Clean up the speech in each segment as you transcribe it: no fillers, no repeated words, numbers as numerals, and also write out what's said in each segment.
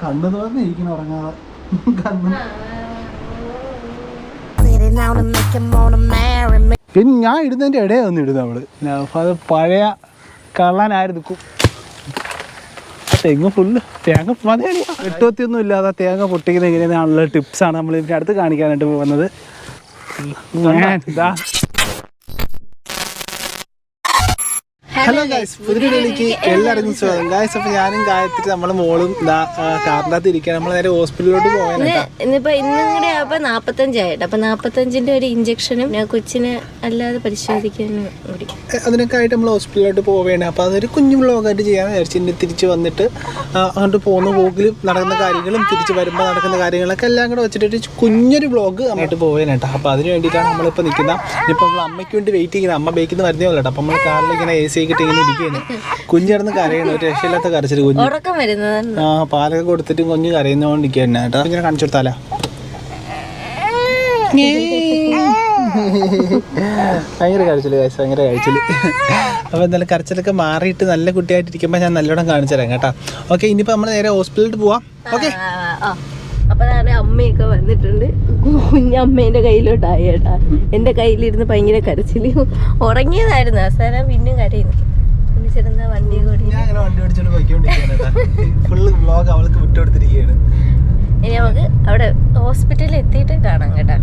കണ്ണു തുറന്ന് ഇരിക്കണം ഉറങ്ങാതെ. പിന്നെ ഞാൻ ഇടുന്നതിൻ്റെ ഇടയിൽ ഒന്ന് ഇടുന്നു അവള്. അത് പഴയ കള്ളനായിരുന്നു. തെങ്ങ് ഫുള്ള് തേങ്ങ വെട്ടുവത്തിയൊന്നും ഇല്ലാതെ തേങ്ങ പൊട്ടിക്കുന്ന എങ്ങനെയാണെന്നുള്ള ടിപ്സാണ് നമ്മൾ ഇതിൻ്റെ അടുത്ത് കാണിക്കാനായിട്ട് പോകുന്നത്. ഹലോ ഗായ്സ്, പുതിയ വീഡിയോയിലേക്ക് എല്ലാവർക്കും സ്വാഗതം. ഗായ്സ്, അപ്പോൾ ഞാനും ഗായത്രി നമ്മളെ മോളും കാറിൻ്റെ അകത്ത് ഇരിക്കുക. നമ്മൾ നേരെ ഹോസ്പിറ്റലിലോട്ട് പോകാനായിട്ട്. ഇന്നിപ്പോൾ ഇന്നും കൂടെ അപ്പോൾ 45 ആയിട്ട്, അപ്പോൾ 45ൻ്റെ ഒരു ഇഞ്ചക്ഷനും കൊച്ചിനെ അല്ലാതെ പരിശോധിക്കാനും കൂടി അതിനൊക്കെ ആയിട്ട് നമ്മൾ ഹോസ്പിറ്റലിലോട്ട് പോവുകയാണ്. അപ്പോൾ അതൊരു കുഞ്ഞു വ്ളോഗായിട്ട് ചെയ്യാമെന്ന് വിചാരിച്ചു. ഇനി തിരിച്ച് വന്നിട്ട് അങ്ങോട്ട് പോകുന്ന വ്ളോഗിലും നടക്കുന്ന കാര്യങ്ങളും തിരിച്ച് വരുമ്പോൾ നടക്കുന്ന കാര്യങ്ങളൊക്കെ എല്ലാം കൂടെ വെച്ചിട്ടൊരു കുഞ്ഞൊരു വ്ളോഗ് അങ്ങോട്ട് പോകാനായിട്ട്. അപ്പോൾ അതിന് വേണ്ടിയിട്ടാണ് നമ്മളിപ്പോൾ നിൽക്കുന്നത്. ഇനിയിപ്പോൾ നമ്മൾ അമ്മയ്ക്ക് വേണ്ടി വെയിറ്റ് ചെയ്യുന്നത്. അമ്മ ബേക്കിൽ നിന്ന് വരുന്നേ ഉള്ളൂ കേട്ടോ. അപ്പോൾ നമ്മൾ കാറിൽ ഇങ്ങനെ AC ഇങ്ങനെ ഇരിക്കുകയാണ്. കുഞ്ഞിടന്ന് കരയണം, ഒരു രക്ഷയില്ലാത്ത കരച്ചിൽ. കുഞ്ഞ് പാലൊക്കെ കൊടുത്തിട്ട് കുഞ്ഞ് കരയുന്നോണ്ടിരിക്കുകയാണ് കേട്ടോ. ഇങ്ങനെ കാണിച്ചു കൊടുത്താലോ. ഭയങ്കര കരച്ചില് ഗൈസ്, ഭയങ്കര കരച്ചില്. അപ്പോൾ എന്തായാലും കരച്ചിലൊക്കെ മാറിയിട്ട് നല്ല കുട്ടിയായിട്ടിരിക്കുമ്പോൾ ഞാൻ നല്ലോണം കാണിച്ചു തരാം കേട്ടോ. ഓക്കെ, ഇനിയിപ്പോൾ നമ്മൾ നേരെ ഹോസ്പിറ്റലിൽ പോവാം. ഓക്കെ, അപ്പോൾ അമ്മയൊക്കെ വന്നിട്ടുണ്ട്. കുഞ്ഞമ്മേൻ്റെ കയ്യിലോട്ടായി കേട്ടാ. എൻ്റെ കയ്യിലിരുന്ന് ഭയങ്കര കരച്ചില്. ഉറങ്ങിയതായിരുന്നു അവസാനം, പിന്നെയും കരയുന്നു. ചെറുന്ന വണ്ടി കൂടി ഇനി നമുക്ക് അവിടെ ഹോസ്പിറ്റലിൽ എത്തിയിട്ട് കാണാം കേട്ടാ.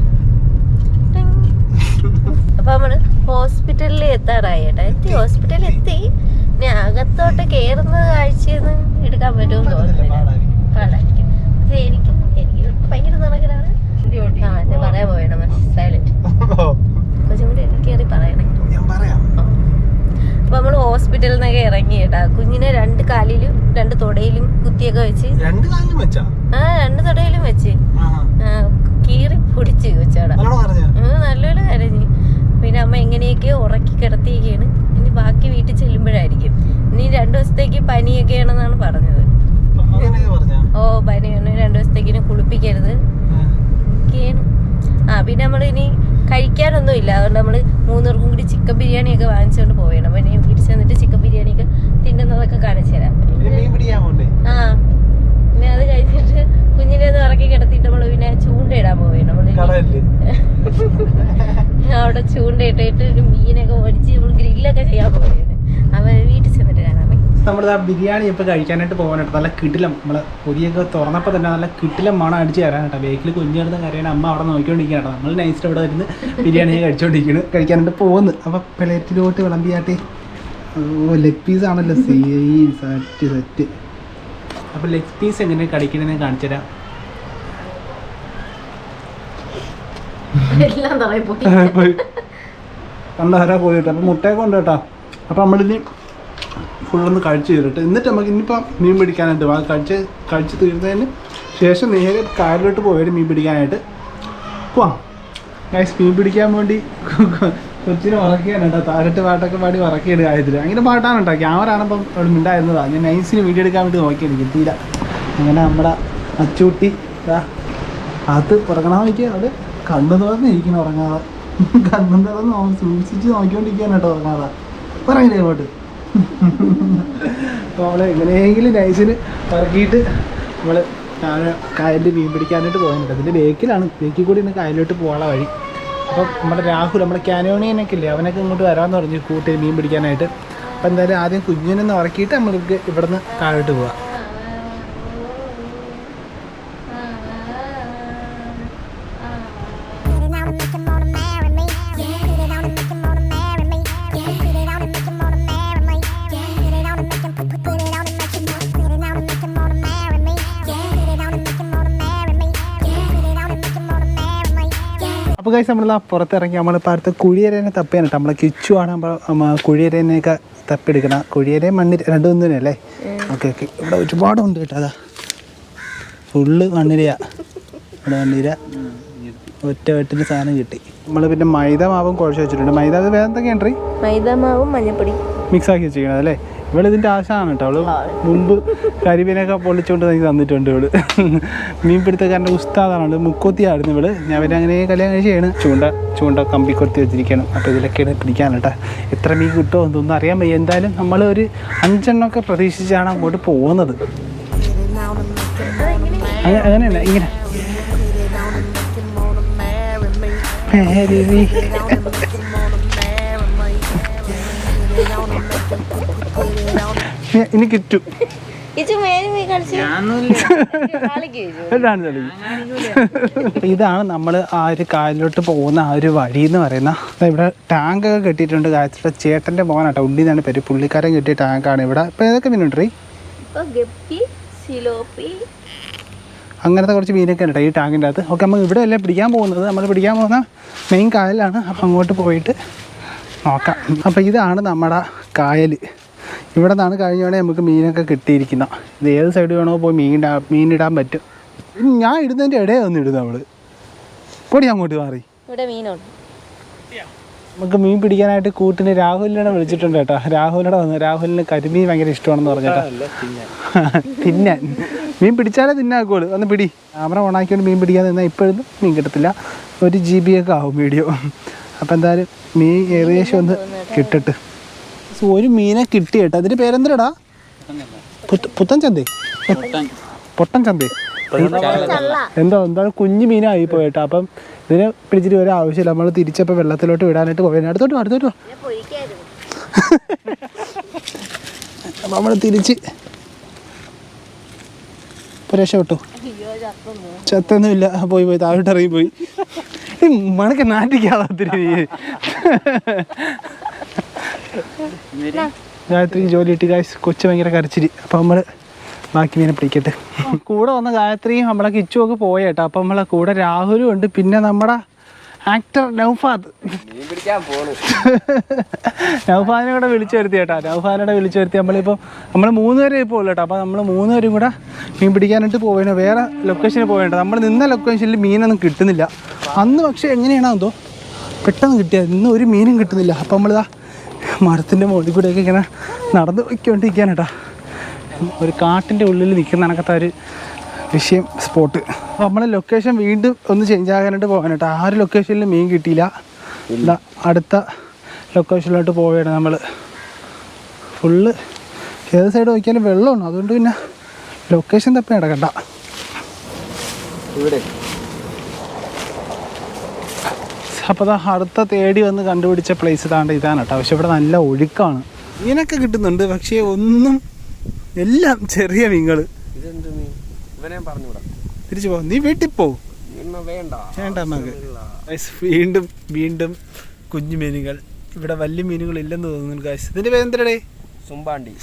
അപ്പൊ നമ്മള് ഹോസ്പിറ്റലിൽ എത്താറായി കേട്ടാ. ഹോസ്പിറ്റലിൽ എത്തി. ഇനി അകത്തോട്ട് കേറുന്ന കാഴ്ചയൊന്നും എടുക്കാൻ പറ്റുമെന്ന് തോന്നുന്നില്ല, പാടായിരിക്കും. എനിക്ക് ഭയങ്കര നടക്കലാണ്. പറയാൻ പോയണം സൈലന്റ്. കുറച്ചും കൂടി കയറി പറയണേ. അപ്പൊ നമ്മള് ഹോസ്പിറ്റലിൽ നിന്നൊക്കെ ഇറങ്ങി കേട്ടാ. കുഞ്ഞിനെ 2 കാലിലും 2 തൊടയിലും കുത്തിയൊക്കെ വെച്ച്, 2 തൊടയിലും വെച്ച് കീറി പൊടിച്ച് വെച്ചാടാ. നല്ലപോലെ കരഞ്ഞ്. പിന്നെ അമ്മ എങ്ങനെയൊക്കെയോ ഉറക്കി കിടത്തിയൊക്കെയാണ്. ഇനി ബാക്കി വീട്ടിൽ ചെല്ലുമ്പോഴായിരിക്കും. ഇനി 2 ദിവസത്തേക്ക് പനിയൊക്കെയാണെന്നാണ് പറഞ്ഞത്. ഓ, പനിയാണ്. 2 ദിവസത്തേക്കിന് കുളിപ്പിക്കരുത്. പിന്നെ നമ്മൾ ഇനി കഴിക്കാനൊന്നും ഇല്ല. അതുകൊണ്ട് നമ്മൾ 3 പേർക്കും കൂടി ചിക്കൻ ബിരിയാണിയൊക്കെ വാങ്ങിച്ചുകൊണ്ട് പോവുകയാണ്. അപ്പം ഇനി വീട്ടിൽ ചെന്നിട്ട് ചിക്കൻ ബിരിയാണിയൊക്കെ തിന്നുന്നതൊക്കെ കാണിച്ചു തരാം. പിന്നെ അത് കഴിഞ്ഞിട്ട് കുഞ്ഞിനെ ഒന്ന് ഇറക്കി കിടത്തിയിട്ട് നമ്മൾ പിന്നെ ചൂണ്ടയിടാൻ പോവുകയാണ്. നമ്മൾ അവിടെ ചൂണ്ടയിട്ടിട്ട് ഒരു മീനൊക്കെ ഓടിച്ച് നമ്മൾ ഗ്രില്ലൊക്കെ ചെയ്യാൻ പോവുകയാണ്. അവൻ വീട്ടിൽ ചെന്നിട്ട് കാണാൻ. നമ്മൾ ആ ബിരിയാണി ഇപ്പോൾ കഴിക്കാനായിട്ട് പോകാനായിട്ട് നല്ല കിടിലം. നമ്മൾ പൊതിയൊക്കെ തുറന്നപ്പോൾ തന്നെ നല്ല കിടിലം മണം അടിച്ച് തരാൻ കേട്ടോ. ബേക്കിൽ കുഞ്ഞെടുത്ത് കരയാണ്. അമ്മ അവിടെ നോക്കിക്കൊണ്ടിരിക്കുകയാണ് കേട്ടോ. നമ്മൾ നൈസിൽ ഇവിടെ വരുന്ന് ബിരിയാണി കഴിക്കാനായിട്ട് പോകുന്നു. അപ്പോൾ പ്ലേറ്റിലോട്ട് വിളമ്പിയാട്ടെ. ഓ, ലെഗ് പീസ് ആണല്ലോ. സെറ്റ്. അപ്പോൾ ലെഗ് പീസ് എങ്ങനെ കടിക്കണമെന്ന് കാണിച്ചു തരാം. കണ്ടാരാ പോയിട്ട്. അപ്പോൾ മുട്ടയൊക്കെ ഉണ്ട് കേട്ടോ. അപ്പോൾ നമ്മളിനി ഫുള്ളൊന്ന് കഴിച്ച് ചെയ്തിട്ട് എന്നിട്ട് നമുക്ക് ഇനിയിപ്പം മീൻ പിടിക്കാനായിട്ട് കഴിച്ച് തീർന്നതിന് ശേഷം നേരെ കായലിലോട്ട് പോയാലും മീൻ പിടിക്കാനായിട്ട് പോവാം. ഗൈസ്, മീൻ പിടിക്കാൻ വേണ്ടി കൊച്ചിനെ ഉറക്കുകയാണ് കേട്ടോ. താരട്ട് പാട്ടൊക്കെ പാടി ഉറക്കിയാണ് കാര്യത്തിൽ. അങ്ങനെ പാട്ടാണ് കേട്ടോ. ക്യാമറ ആണിപ്പം അവിടെ മിണ്ടായിരുന്നതാണ്. ഞാൻ നൈസിന് വീഡിയോ എടുക്കാൻ വേണ്ടി നോക്കിയാണ്, കിട്ടിയില്ല. അങ്ങനെ നമ്മുടെ അച്ചൂട്ടി അത് ഉറങ്ങണമെന്ന് നോക്കിയാൽ അത് കണ്ണു തുറന്ന് ഇരിക്കണം ഉറങ്ങാതെ. കണ്ണും തുറന്ന് സൂക്ഷിച്ച് നോക്കിക്കൊണ്ടിരിക്കുകയാണ് കേട്ടോ ഉറങ്ങാതെ. പറയില്ലേ അങ്ങോട്ട്. അപ്പോൾ നമ്മൾ എങ്ങനെയെങ്കിലും നൈസിന് ഇറക്കിയിട്ട് നമ്മൾ കായലിൽ മീൻ പിടിക്കാനായിട്ട് പോകാനുണ്ട്. അതിൻ്റെ ബേക്കിൽ കൂടി ഇന്ന് കായലിലോട്ട് പോകാനുള്ള വഴി. അപ്പം നമ്മുടെ രാഹുൽ, നമ്മുടെ കാനോണിയനൊക്കെ ഇല്ലേ, അവനൊക്കെ ഇങ്ങോട്ട് വരാമെന്ന് പറഞ്ഞു കൂട്ടി മീൻ പിടിക്കാനായിട്ട്. അപ്പോൾ എന്തായാലും ആദ്യം കുഞ്ഞിനൊന്ന് ഇറക്കിയിട്ട് നമ്മൾക്ക് ഇവിടെ നിന്ന് കായലിലോട്ട് പോകാം. അപ്പോൾ ഗൈസ്, നമ്മൾ പുറത്തിറങ്ങി നമ്മളിപ്പോൾ അടുത്ത കുഴിയരേനെ തപ്പിയാണ്. നമ്മളെ കിച്ചുവാണ് കുഴിയരേനെയൊക്കെ തപ്പിയെടുക്കണം. കുഴിയരേൻ മണ്ണിര 2 അല്ലേ? ഓക്കെ. ഇവിടെ ഒരുപാടുണ്ട് കേട്ടോ. അതാ ഫുള്ള് മണ്ണിരയാ. ഇവിടെ മണ്ണിര ഒറ്റ വെട്ടിന് സാധനം കിട്ടി. നമ്മൾ പിന്നെ മൈദ മാവും കുഴച്ച് വെച്ചിട്ടുണ്ട്. മൈദ അത് വേറെ എന്തൊക്കെയാണ്? മൈദ മാവും മഞ്ഞപ്പൊടി മിക്സ് ആക്കി വെച്ചിരിക്കണത് അല്ലേ? ഇവിടെ ഇതിൻ്റെ ആശാണ് കേട്ടോ. അവള് മുമ്പ് കരിമീനൊക്കെ പൊള്ളിച്ചുകൊണ്ട് എനിക്ക് തന്നിട്ടുണ്ട്. ഇവള് മീൻപിടുത്തക്കാരൻ്റെ ഉസ്താദാണ്. അവള് മുക്കോത്തിയായിരുന്നു ഇവള്. ഞാൻ പിന്നെ അങ്ങനെ കല്യാണം കഴിച്ചാണ്. ചൂണ്ട കമ്പി കൊത്തി വെച്ചിരിക്കുകയാണ്. അപ്പോൾ ഇതിലൊക്കെയാണ് പിടിക്കാൻ കേട്ടോ. എത്ര മീൻ കിട്ടുമോ എന്നൊന്നും അറിയാൻ വയ്യ. എന്തായാലും നമ്മൾ ഒരു 5 എണ്ണമൊക്കെ പ്രതീക്ഷിച്ചാണ് അങ്ങോട്ട് പോകുന്നത്. അങ്ങനെയല്ല ഇങ്ങനെ ഇനി കിട്ടും. ഇതാണ് നമ്മൾ ആ ഒരു കായലിലോട്ട് പോകുന്ന ആ ഒരു വഴി എന്ന് പറയുന്ന. ഇവിടെ ടാങ്ക് ഒക്കെ കെട്ടിയിട്ടുണ്ട്. ഗായത്രിയുടെ ചേട്ടൻ്റെ മോനാട്ടോ, ഉണ്ണി എന്നാണ് പേര്. പുള്ളിക്കാരൻ കെട്ടിയ ടാങ്കാണ് ഇവിടെ. ഇപ്പം ഏതൊക്കെ മീനുണ്ട്? അങ്ങനത്തെ കുറച്ച് മീനൊക്കെ ഉണ്ട് ഈ ടാങ്കിൻ്റെ അകത്ത്. ഓക്കെ, നമ്മൾ ഇവിടെ അല്ലേ പിടിക്കാൻ പോകുന്നത്. നമ്മൾ പിടിക്കാൻ പോകുന്ന മെയിൻ കായലാണ്. അപ്പം അങ്ങോട്ട് പോയിട്ട് നോക്കാം. അപ്പോൾ ഇതാണ് നമ്മുടെ കായൽ. ഇവിടെ നിന്നാണ് കഴിഞ്ഞ വേണേൽ നമുക്ക് മീനൊക്കെ കിട്ടിയിരിക്കുന്നത്. ഇത് ഏത് സൈഡ് വേണോ പോയി മീനിടാൻ പറ്റും. ഞാൻ ഇടുന്നതിൻ്റെ ഇടയിൽ വന്ന് ഇടും നമ്മൾ. പൊടി അങ്ങോട്ട് മാറി. നമുക്ക് മീൻ പിടിക്കാനായിട്ട് കൂട്ടിന് രാഹുലിനെ വിളിച്ചിട്ടുണ്ട് കേട്ടോ. രാഹുലിനോട് വന്നു. രാഹുലിന് കരിമീൻ ഭയങ്കര ഇഷ്ടമാണെന്ന് പറഞ്ഞേട്ടാ. തിന്നാൻ മീൻ പിടിച്ചാലേ തിന്നാക്കുള്ളൂ. ഒന്ന് പിടി. ക്യാമറ ഓണാക്കിയോണ്ട് മീൻ പിടിക്കാതെ നിന്നാൽ ഇപ്പോഴൊന്നും മീൻ കിട്ടത്തില്ല. 1 GB ഒക്കെ ആവും വീഡിയോ. അപ്പോൾ എന്തായാലും മീൻ ഏകദേശം ഒന്ന് കിട്ടട്ട്. ഒരു മീനെ കിട്ടി കേട്ടോ. അതിൻ്റെ പേരെന്തരടാ? പുത്തൻ ചന്തേ, പൊട്ടൻ ചന്തേ, എന്താണ് കുഞ്ഞു മീനായി പോയിട്ടോ. അപ്പം ഇതിനെ പിടിച്ചിട്ട് ഒരു ആവശ്യമില്ല. നമ്മൾ തിരിച്ചപ്പോൾ വെള്ളത്തിലോട്ട് വിടാനായിട്ട് പോയി. അടുത്തോട്ട് നമ്മൾ തിരിച്ച് രക്ഷപ്പെട്ടു. ചത്തൊന്നുമില്ല. പോയി താഴോട്ട് ഇറങ്ങിപ്പോയി. മണക്കെ നാട്ടിക്കാളത്തിരി ഗായത്രി ജോലി കിട്ടി ഗായ്സ്. കൊച്ചു ഭയങ്കര കരച്ചിരി. അപ്പം നമ്മൾ ബാക്കി മീനെ പിടിക്കട്ടെ. കൂടെ വന്ന ഗായത്രിയും നമ്മളെ കിച്ചുമൊക്കെ പോയേട്ടോ. അപ്പം നമ്മളെ കൂടെ രാഹുലും ഉണ്ട്. പിന്നെ നമ്മുടെ ആക്ടർ നൗഫാദ്. നൗഫാദിനെ കൂടെ വിളിച്ചു വരുത്തി കേട്ടോ. നൗഫാദിനെ വിളിച്ചു വരുത്തി നമ്മളിപ്പോൾ നമ്മൾ 3 പേരെ ഇപ്പോൾ ഉള്ളു കേട്ടോ. അപ്പോൾ നമ്മൾ 3 പേരും കൂടെ മീൻ പിടിക്കാനായിട്ട് പോവേണ്ട. വേറെ ലൊക്കേഷനിൽ പോവേണ്ട. നമ്മൾ നിന്ന ലൊക്കേഷനിൽ മീനൊന്നും കിട്ടുന്നില്ല. അന്ന് പക്ഷേ എങ്ങനെയാണോ എന്തോ പെട്ടെന്ന് കിട്ടിയത്. ഇന്ന് ഒരു മീനും കിട്ടുന്നില്ല. അപ്പം നമ്മളിതാ മരത്തിൻ്റെ മുകളിൽ കൂടെയൊക്കെ ഇങ്ങനെ നടന്ന് വയ്ക്കൊണ്ടിരിക്കാൻ കേട്ടോ. ഒരു കാട്ടിൻ്റെ ഉള്ളിൽ നിൽക്കുന്ന കണക്കത്തെ ഒരു വിഷയം സ്പോട്ട്. അപ്പോൾ നമ്മൾ ലൊക്കേഷൻ വീണ്ടും ഒന്ന് ചേഞ്ച് ആകാനായിട്ട് പോകാൻ കേട്ടോ. ആ ഒരു ലൊക്കേഷനിൽ മീൻ കിട്ടിയില്ല. അടുത്ത ലൊക്കേഷനിലോട്ട് പോവുകയാണ് നമ്മൾ. ഫുള്ള് ഏത് സൈഡ് നോക്കിയാലും വെള്ളമാണ്. അതുകൊണ്ട് പിന്നെ ലൊക്കേഷൻ തപ്പി നടക്കണ്ട. ഇവിടെ അപ്പോൾ അടുത്ത തേടി വന്ന് കണ്ടുപിടിച്ച പ്ലേസ് ഇതാണ് കേട്ടോ. പക്ഷെ ഇവിടെ നല്ല ഒഴുക്കാണ്. മീനൊക്കെ കിട്ടുന്നുണ്ട്. പക്ഷേ ഒന്നും എല്ലാം ചെറിയ മീനുകൾ. തിരിച്ചു പോകും. നീ വീട്ടിൽ പോവും. വേണ്ട നമുക്ക്. വീണ്ടും വീണ്ടും കുഞ്ഞു മീനുകൾ. ഇവിടെ വലിയ മീനുകൾ ഇല്ലെന്ന് തോന്നുന്നു ഗായ്സ്. ഇതിന്റെ പേരെന്തരടേ? സുമ്പാണ്ടി.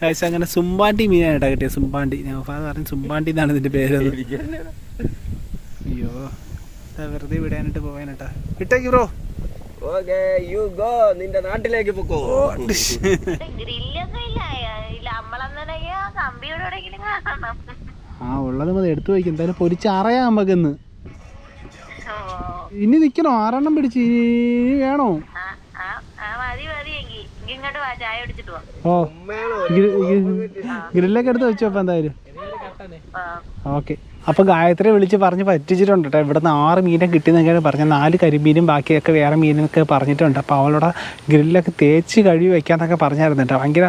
ഗായ്സ് അങ്ങനെ സുമ്പാണ്ടി മീനായിട്ടാ കിട്ടിയത്. സുമ്പാണ്ടി. ഞാൻ പറഞ്ഞു സുമ്പാണ്ടി എന്നാണ് ഇതിന്റെ പേര്. അയ്യോ, വെറുതെ വിടാനായിട്ട് പോകാനായിട്ടാ. ഇട്ടേക്ക് ബ്രോ. നിന്റെ നാട്ടിലേക്ക് പോക്കോ. ആ ഉള്ളത് മതി എടുത്തു വയ്ക്കും. എന്തായാലും പൊരിച്ചറിയാം നമുക്കിന്ന്. ഇനി നിക്കണോ? 6 എണ്ണം പിടിച്ച് ഇനി വേണോ? ഓ ഗ്രില്ലൊക്കെ എടുത്ത് വെച്ചോ അപ്പം എന്തായാലും. ഓക്കെ. അപ്പോൾ ഗായത്രിയെ വിളിച്ച് പറഞ്ഞ് പറ്റിച്ചിട്ടുണ്ട് കേട്ടോ. ഇവിടെ നിന്ന് 6 മീനെ കിട്ടിയെന്നൊക്കെയാണ് പറഞ്ഞത്. 4 കരിമീനും ബാക്കിയൊക്കെ വേറെ മീനൊക്കെ പറഞ്ഞിട്ടുണ്ട്. അപ്പോൾ അവളോടെ ഗ്രില്ലൊക്കെ തേച്ച് കഴുകി വയ്ക്കാന്നൊക്കെ പറഞ്ഞായിരുന്നു കേട്ടോ. ഭയങ്കര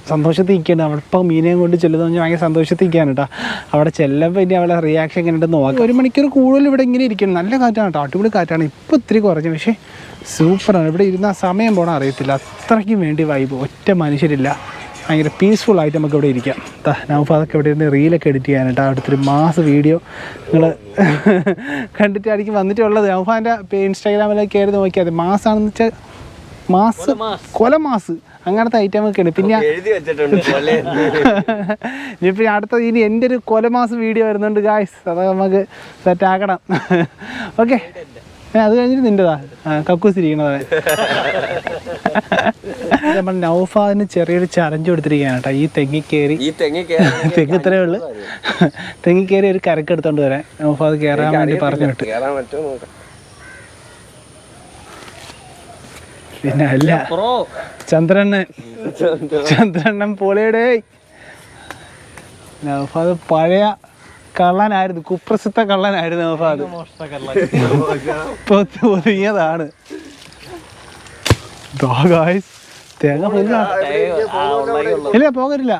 സന്തോഷത്തിൽ നിൽക്കുകയാണ്. അവളിപ്പോൾ മീനെയും കൊണ്ട് ചെല്ലുന്നത് പറഞ്ഞാൽ ഭയങ്കര സന്തോഷത്തിൽ നിൽക്കുകയാണ് കേട്ടോ. അവിടെ ചെല്ലുമ്പോൾ ഇനി അവളെ റിയാക്ഷൻ എങ്ങനെ ഉണ്ടെന്ന് നോക്കാം. 1 മണിക്കൂർ കൂടുതൽ ഇവിടെ ഇങ്ങനെ ഇരിക്കണം. നല്ല കാറ്റാണ് കേട്ടോ. അടിപൊളി കാറ്റാണ്. ഇപ്പോൾ ഇത്തിരി കുറഞ്ഞു, പക്ഷേ സൂപ്പറാണ്. ഇവിടെ ഇരുന്ന സമയം പോകണം അറിയത്തില്ല. അത്രയ്ക്കും വേണ്ടി വൈബ്. ഒറ്റ മനുഷ്യരില്ല. ഭയങ്കര പീസ്ഫുള്ളായിട്ട് നമുക്ക് ഇവിടെ ഇരിക്കാം. നൗഫാദൊക്കെ ഇവിടെ ഇരുന്ന് റീലൊക്കെ എഡിറ്റ് ചെയ്യാനായിട്ട് അടുത്തൊരു മാസ് വീഡിയോ നിങ്ങൾ കണ്ടിട്ടായിരിക്കും വന്നിട്ടുള്ളത്. നൗഫാൻ്റെ ഇൻസ്റ്റാഗ്രാമിലേക്ക് കയറി നോക്കിയാൽ മതി. മാസാണെന്ന് വെച്ചാൽ കൊലമാസ് അങ്ങനത്തെ ഐറ്റമൊക്കെയാണ്. പിന്നെ ഇനിയിപ്പോൾ അടുത്ത ഇനി എൻ്റെ ഒരു കൊലമാസ് വീഡിയോ വരുന്നുണ്ട് ഗായ്സ്. അത് നമുക്ക് സെറ്റ് ആക്കണം. ഓക്കെ, അത് കഴിഞ്ഞിട്ട് നിൻ്റെതാ കക്കൂസിരിക്കണത്. നമ്മൾ നൗഫാദിന് ചെറിയൊരു ചലഞ്ച് കൊടുത്തിരിക്കുകയാണ് കേട്ടോ. ഈ തെങ്ങി കയറി തെങ്ങ് ഇത്രയേ ഉള്ളു. തെങ്ങി കയറി ഒരു കരക്ക് എടുത്തോണ്ട് വരാൻ നൗഫാദ് കയറാൻ വേണ്ടി പറഞ്ഞു വിട്ടു. പിന്നെ അല്ല ചന്ദ്രണ്ണൻ പൊളിയുടെ നൗഫാദ് പഴയ കള്ളനായിരുന്നു. കുപ്രസിദ്ധ കള്ളനായിരുന്നു നൗഫാദ്. ഒതുങ്ങിയതാണ്. തേങ്ങ ഇല്ല പോകരില്ല.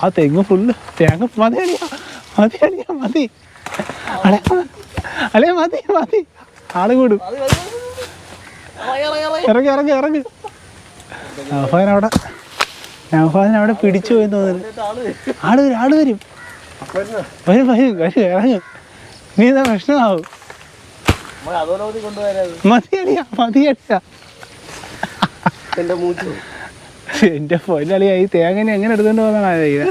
ആ തെങ്ങ് ഫുള്ള് തേങ്ങ മതി അളിയാ മതി അല്ലേ മതി ആള് കൂടും. ഇറങ്ങി നൗഫാദിനവിടെ പിടിച്ചു പോയി തോന്നുന്നു. ആള് വരും ഇറങ്ങ്. നീ ഇതാ പ്രശ്നമാവും. മതിയടിയാ എന്റെ പൊന്നളിയാ ഈ തേങ്ങനെ എങ്ങനെ എടുത്തോണ്ട് പോകുന്ന അയ്യോ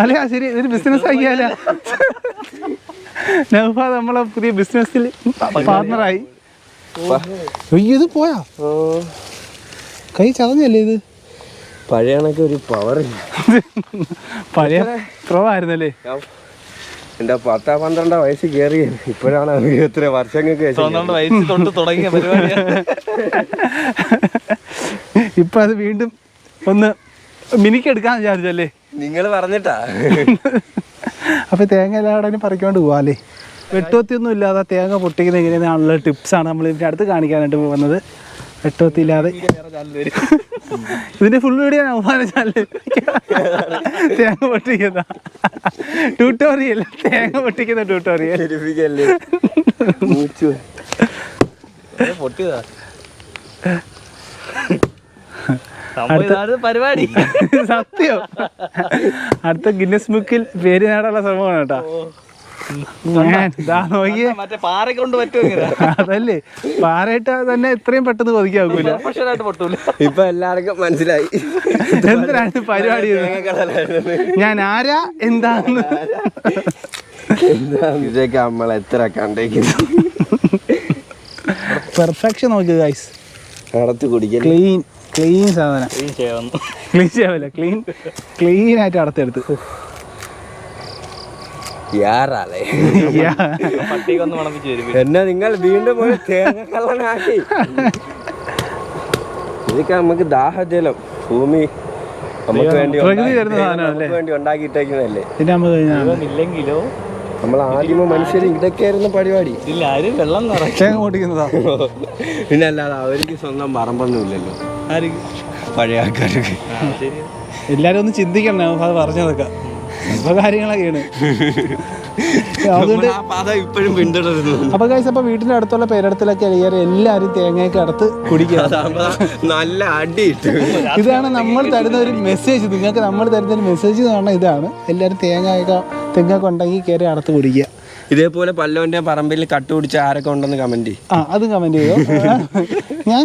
അല്ലയാ ശരി ഇതൊരു ബിസിനസ് ആക്കിയാല. നൗഫാദ് നമ്മളെ പുതിയ ബിസിനസ്സിൽ പാർട്ണറായി. ഇത് പോയാ കൈ ചതഞ്ഞല്ലേ ഇത്? പഴയ കണക്ക് ഒരു പവർ പഴയ പ്രോ ആയിരുന്നല്ലേ? എന്റെ 10-12 വയസ്സ് കയറി ഇപ്പോഴാണ് എത്ര വർഷങ്ങൾക്ക് വയസ്സിൽ തൊട്ട് തുടങ്ങിയ പരിപാടിയാണ്. ഇപ്പൊ അത് വീണ്ടും ഒന്ന് മിനിക്കെടുക്കാൻ വിചാരിച്ചല്ലേ? നിങ്ങൾ പറഞ്ഞിട്ടാ. അപ്പൊ തേങ്ങ എല്ലാവരും പറിക്കൊണ്ട് പോവാല്ലേ? വെട്ടുവത്തിയൊന്നും ഇല്ലാതെ തേങ്ങ പൊട്ടിക്കുന്ന എങ്ങനെയാണുള്ള ടിപ്സാണ് നമ്മൾ ഇതിൻ്റെ അടുത്ത് കാണിക്കാനായിട്ട് വന്നത്. വെട്ടുവത്തില്ലാതെ ഇതിന്റെ ഫുൾ വീഡിയോ അവസാന ചാനല് തേങ്ങ പൊട്ടിക്കുന്ന ട്യൂട്ടോറിയൽ, തേങ്ങ പൊട്ടിക്കുന്ന ട്യൂട്ടോറിയൽ. പരിപാടി സത്യം അടുത്ത ഗിന്നസ് ബുക്കിൽ പേര് നേടാനുള്ള ശ്രമമാണ് കേട്ടോ. മറ്റേ പാറ കൊണ്ട് പറ്റുമോ? അതല്ലേ പാറയിട്ട് തന്നെ ഇത്രയും പെട്ടെന്ന് കൊതിക്കാവൂല. ഇപ്പൊ എല്ലാവർക്കും മനസ്സിലായി എന്തിനാണ് പരിപാടി. ഞാൻ ആരാ എന്താന്ന് ഇതൊക്കെ നമ്മൾ എത്ര കണ്ടേക്കുന്നു. പെർഫെക്ഷൻ നോക്കുക ഗൈസ്. അടത്ത് കുടിക്കാൻ ക്ലീൻ സാധനം. ക്ലീൻ ചെയ്യാവില്ല, ക്ലീൻ ആയിട്ട് അടത്തെടുത്ത്. എന്നാ നിങ്ങൾ വീണ്ടും പോയി തേങ്ങ കള്ളനാക്കി. ഇതൊക്കെ നമുക്ക് ദാഹജലം ഭൂമി നമുക്ക് വേണ്ടി ഉണ്ടാക്കിയിട്ടേക്കുന്നതല്ലേ. ഇല്ലെങ്കിലോ നമ്മൾ ആദ്യമേ മനുഷ്യർ ഇതൊക്കെയായിരുന്നു പരിപാടി. ഇല്ല ആരും വെള്ളം തേങ്ങ പൊട്ടിക്കുന്നതാ. പിന്നെ അല്ലാതെ അവർക്ക് സ്വന്തം പറമ്പൊന്നും ഇല്ലല്ലോ പഴയ ആൾക്കാർക്ക്. എല്ലാരും ഒന്ന് ചിന്തിക്കണം അത് പറഞ്ഞതൊക്കെ ഇപ്പൊ കാര്യങ്ങളൊക്കെയാണ്. അതുകൊണ്ട് ഇപ്പോഴും പിന്തുടരുന്നു. അപ്പൊ ഗൈസ് അപ്പൊ വീട്ടിന്റെ അടുത്തുള്ള പേരിടത്തിലൊക്കെ എല്ലാരും തേങ്ങയൊക്കെ അടുത്ത് കുടിക്കുക. നല്ല അടി. ഇതാണ് നമ്മൾ തരുന്ന ഒരു മെസ്സേജ്. നിങ്ങൾക്ക് നമ്മൾ തരുന്ന ഒരു മെസ്സേജ് എന്ന് പറഞ്ഞാൽ ഇതാണ്. എല്ലാവരും തെങ്ങൊക്കെ ഉണ്ടെങ്കിൽ കയറി അടുത്ത് കുടിക്കുക. ഇതേപോലെ പല്ലവന്റെ പറമ്പിൽ കട്ട് പിടിച്ച ആരൊക്കെ ഉണ്ടെന്ന് കമന്റ് അത് കമന്റ് ചെയ്തോ. ഞാൻ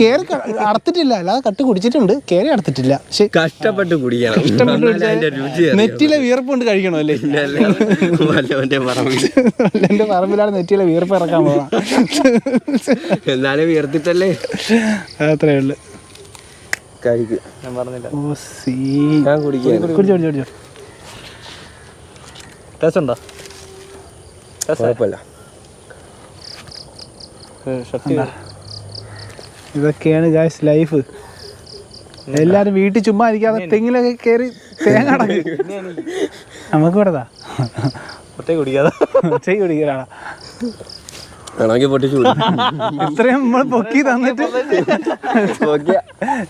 കേറി അടത്തിട്ടില്ല, അല്ലാതെ കട്ട് കുടിച്ചിട്ടുണ്ട്, കേറി അടത്തിട്ടില്ല. കഷ്ടപ്പെട്ട് കുടിക്കണം. നെറ്റിലെ വിയർപ്പുകൊണ്ട് കഴിക്കണം അല്ലേ? എന്റെ പറമ്പിലാണ് നെറ്റിലെ വിയർപ്പ് ഇറക്കാൻ പോകാം. എന്നാലും വിയർത്തിട്ടല്ലേ അത്രേ ഉള്ളു. ഞാൻ പറഞ്ഞില്ല കുടിച്ചോ. ടേസ്റ്റ് ഉണ്ടോ? കുഴപ്പമില്ല. ഇതൊക്കെയാണ് ഗൈസ് ലൈഫ്. എല്ലാരും വീട്ടിൽ ചുമ്മാ ഇരിക്കാതെ തെങ്ങിലൊക്കെ കയറി തേങ്ങ അടക്കി നമുക്ക് ഇവിടെതാ കുടിക്കാതാ. ഇത്രയും നമ്മൾ പൊക്കി തന്നിട്ട്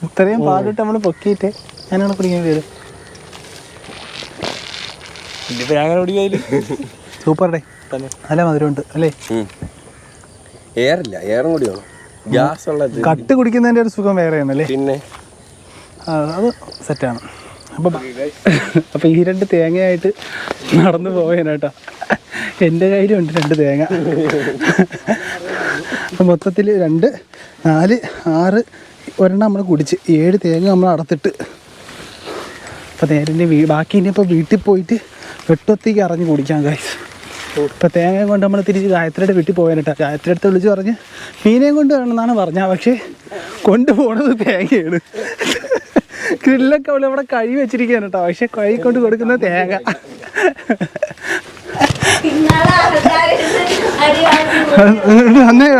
ഇത്രയും പാടിട്ട് നമ്മള് പൊക്കിയിട്ട് ഞാനാണ് കുടിക്കേണ്ടി വരും. Super day. നല്ല മധുരമുണ്ട് അല്ലേ? ഏറില്ല, ഏറും കൂടി വേണം. ഗ്യാസ് ഉള്ളത് കട്ട് കുടിക്കുന്നതിന്റെ ഒരു സുഖം വേറെയാണല്ലേ? പിന്നെ അത് സെറ്റാണ്. അപ്പം ഈ 2 തേങ്ങയായിട്ട് നടന്നു പോകാനായിട്ടോ. എൻ്റെ കയ്യിലുണ്ട് 2 തേങ്ങ. അപ്പം മൊത്തത്തിൽ 2, 4, 6 ഒരെണ്ണം നമ്മൾ കുടിച്ച് 7 തേങ്ങ നമ്മൾ അടത്തിട്ട് അപ്പം നേരെ ബാക്കി ഇനിയിപ്പോൾ വീട്ടിൽ പോയിട്ട് വെട്ടൊത്തിക്ക് അറിഞ്ഞ് കുടിക്കാം ഗൈസ്. ഇപ്പം തേങ്ങ കൊണ്ട് നമ്മൾ തിരിച്ച് ഗായത്രിയുടെ വീട്ടിൽ പോകാനായിട്ടാ. ഗായത്രി അടുത്ത് വിളിച്ച് പറഞ്ഞ് മീനേയും കൊണ്ട് വേണമെന്നാണ് പറഞ്ഞത്. പക്ഷേ കൊണ്ടുപോകണത് തേങ്ങയാണ്. ഗ്രില്ലൊക്കെ അവൾ ഇവിടെ കഴി വെച്ചിരിക്കുകയാണ് കേട്ടോ. പക്ഷെ കഴി കൊണ്ട് കൊടുക്കുന്ന തേങ്ങ.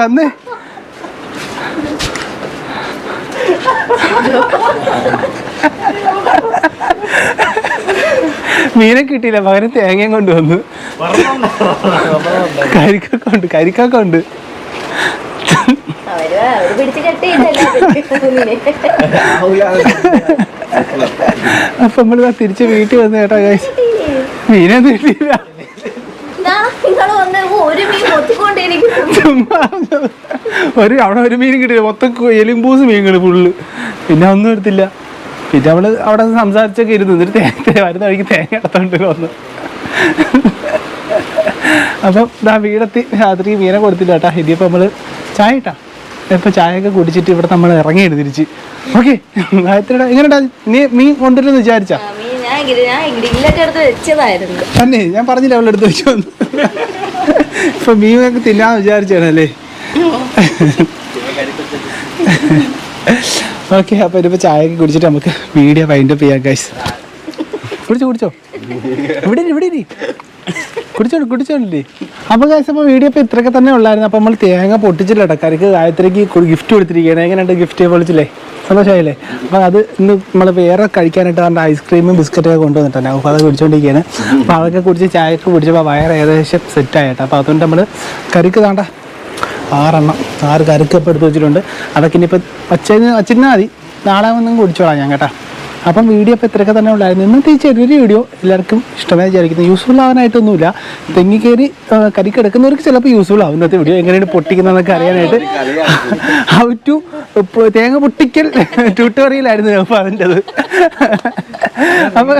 വന്നേ മീനെ കിട്ടിയില്ല, പകരം തേങ്ങയും കൊണ്ടുവന്നു. കരിക്കൊക്കെ ഉണ്ട്. അവര് പിടിച്ച് കെട്ടിയില്ലല്ലോ അപ്പൊ നമ്മളിതാ തിരിച്ച് വീട്ടിൽ വന്നു കേട്ടോ ഗൈസ്. മീനെ കിട്ടിയില്ല. നിങ്ങൾ വന്ന് ഒരു മീൻ കൊത്തിക്കൊണ്ടിരിക്കുന്നു. അവിടെ ഒരു മീനും കിട്ടിയില്ല. മൊത്തം എലിമ്പൂസ് മീനുകൾ ഫുള്ള്. പിന്നെ ഒന്നും എടുത്തില്ല. പിന്നെ അവള് അവിടെ സംസാരിച്ചൊക്കെ ഇരുന്നു. എന്നിട്ട് വരുന്ന വഴിക്ക് തേങ്ങ എടുത്തോണ്ട് വന്നു. അപ്പം ഇതാ വീടെത്തി. രാത്രി മീനെ കൊടുത്തില്ല കേട്ടാ. ഇതിപ്പോൾ നമ്മള് ചായ ഇട്ടാ. ഇപ്പൊ ചായയൊക്കെ കുടിച്ചിട്ട് ഇവിടെ നമ്മൾ ഇറങ്ങിയിട്ട് തിരിച്ച്. ഓക്കെ എങ്ങനെയാ നീ മീൻ കൊണ്ടുവരുമെന്ന് വിചാരിച്ചാ? തന്നെ ഞാൻ പറഞ്ഞില്ല അവളുടെ അടുത്ത് വെച്ചു വന്നു. ഇപ്പൊ മീനൊക്കെ തിന്നാന്ന് വിചാരിച്ചാണല്ലേ? ഓക്കെ അപ്പൊ ഇതിപ്പോ ചായയൊക്കെ കുടിച്ചിട്ട് നമുക്ക് വീഡിയോ വൈൻഡപ്പ് ചെയ്യാം ഗൈസ്. കുടിച്ചോ ഇവിടെ കുടിച്ചോണ്ടില്ലേ? അപ്പൊ ഗൈസ് അപ്പോൾ വീഡിയോ ഇപ്പോൾ ഇത്രയൊക്കെ തന്നെ ഉള്ളായിരുന്നു. അപ്പോൾ നമ്മൾ തേങ്ങ പൊട്ടിച്ചില്ല കേട്ടോ. കറിക്ക് ഗായത്രിക്ക് ഗിഫ്റ്റ് കൊടുത്തിരിക്കുകയാണ്. എങ്ങനെയുണ്ട് ഗിഫ്റ്റ് പൊളിച്ചില്ലേ? സന്തോഷമായില്ലേ? അപ്പോൾ അത് ഇന്ന് നമ്മൾ വേറെ കഴിക്കാനായിട്ട് പറഞ്ഞ ഐസ്ക്രീമും ബിസ്ക്കറ്റൊക്കെ കൊണ്ടുവന്നിട്ടുണ്ട്. അപ്പോൾ അത് കുടിച്ചുകൊണ്ടിരിക്കുകയാണ്. അപ്പോൾ അതൊക്കെ കുടിച്ച് ചായയൊക്കെ കുടിച്ചപ്പോൾ വയറ് ഏകദേശം സെറ്റായിട്ടോ. അപ്പോൾ അതുകൊണ്ട് നമ്മൾ കറിക്ക് താണ്ട 6 കറിക്കപ്പം എടുത്ത് വെച്ചിട്ടുണ്ട്. അതൊക്കെ ഇനിയിപ്പോൾ വച്ചിരുന്നാൽ മതി. നാളെ ഒന്നും കുടിച്ചോളാം ഞാൻ കേട്ടോ. അപ്പം വീഡിയോ ഇപ്പോൾ ഇത്രയൊക്കെ തന്നെ ഉണ്ടായിരുന്നു. ഇന്നത്തെ ഈ ചെറിയൊരു വീഡിയോ എല്ലാവർക്കും ഇഷ്ടമായി വിചാരിക്കുന്നു. യൂസ്ഫുൾ ആവാനായിട്ടൊന്നുമില്ല. തെങ്ങി കയറി കരിക്ക് എടുക്കുന്നവർക്ക് ചിലപ്പോൾ യൂസ്ഫുൾ ആവും ഇന്നത്തെ വീഡിയോ. എങ്ങനെയാണ് പൊട്ടിക്കുന്നതെന്നൊക്കെ അറിയാനായിട്ട് ഹൗ ടു തേങ്ങ പൊട്ടിക്കൽ ട്യൂട്ടോറിയലായിരുന്നു അപ്പോൾ അതിൻ്റെത്. അപ്പോൾ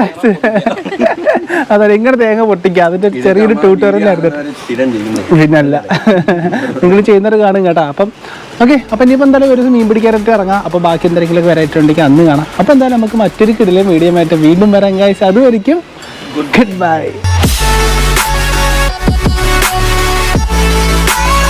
അതെ എങ്ങനെ തേങ്ങ പൊട്ടിക്കുക അതിൻ്റെ ചെറിയൊരു ട്യൂട്ടോറിയലായിരുന്നു. പിന്നല്ല നിങ്ങൾ ചെയ്യുന്നത് കാണും കേട്ടോ. അപ്പം ഓക്കെ അപ്പോൾ ഇനിയിപ്പോൾ എന്തായാലും ഒരു ദിവസം മീൻ പിടിക്കാനായിട്ട് ഇറങ്ങാം. അപ്പോൾ ബാക്കി എന്തെങ്കിലുമൊക്കെ വരായിട്ടുണ്ടെങ്കിൽ അന്ന് കാണാം. അപ്പോൾ എന്തായാലും നമുക്ക് മറ്റൊരു കിടിലൻ വീഡിയോ ആയിട്ട് വീണ്ടും വരാം ഗൈസ്. അതുവരെയും ഗുഡ് ബൈ.